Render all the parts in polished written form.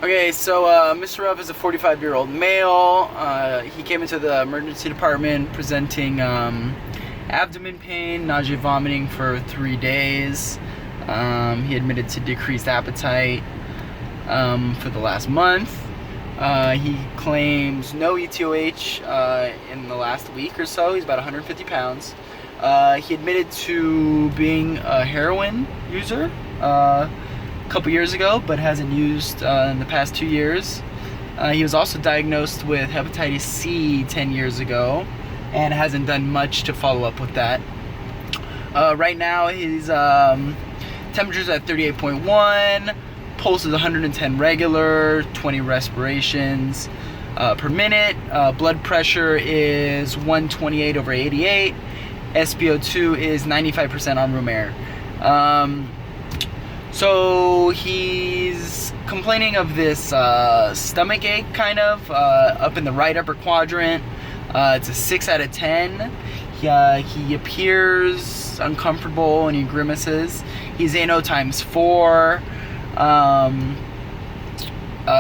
Okay, so Mr. Ruff is a 45-year-old male. He came into the emergency department presenting abdomen pain, nausea, vomiting for 3 days. He admitted to decreased appetite for the last month. He claims no ETOH in the last week or so. He's about 150 pounds. He admitted to being a heroin user a couple years ago, but hasn't used in the past 2 years. He was also diagnosed with hepatitis C 10 years ago and hasn't done much to follow up with that. Right now his temperature's at 38.1, pulse is 110 regular, 20 respirations per minute. Blood pressure is 128/88. SpO2 is 95% on room air. So he's complaining of this stomach ache, kind of, up in the right upper quadrant. It's a 6 out of 10. He appears uncomfortable and he grimaces. He's ANO ×4.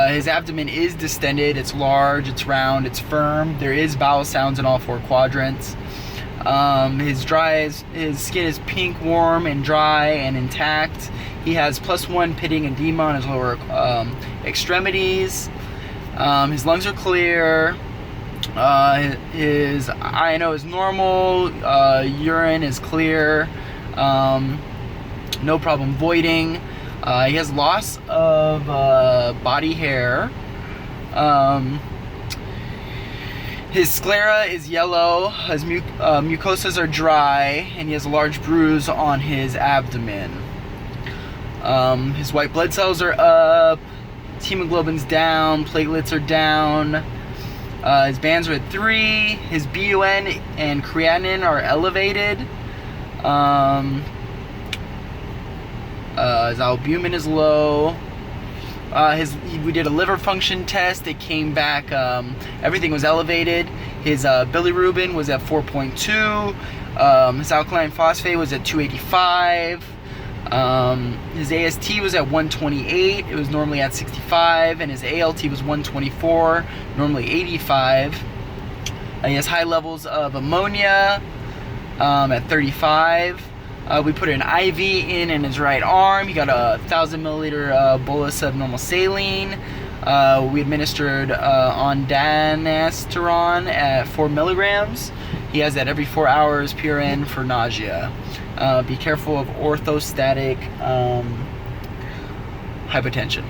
His abdomen is distended, it's large, it's round, it's firm. There is bowel sounds in all 4 quadrants. His skin is pink, warm, and dry, and intact. He has +1 pitting edema on his lower extremities. His lungs are clear. His INO is normal. Urine is clear. No problem voiding. He has loss of body hair. His sclera is yellow, his mucosas are dry, and he has a large bruise on his abdomen. His white blood cells are up, his hemoglobin's down, platelets are down, his bands are at 3, his BUN and creatinine are elevated, his albumin is low. We did a liver function test. It came back, everything was elevated. His bilirubin was at 4.2. His alkaline phosphate was at 285. His AST was at 128. It was normally at 65. And his ALT was 124, normally 85. He has high levels of ammonia at 35. We put an IV in his right arm. He got a 1,000 milliliter bolus of normal saline. We administered ondansetron at 4 milligrams. He has that every 4 hours PRN for nausea. Be careful of orthostatic hypotension.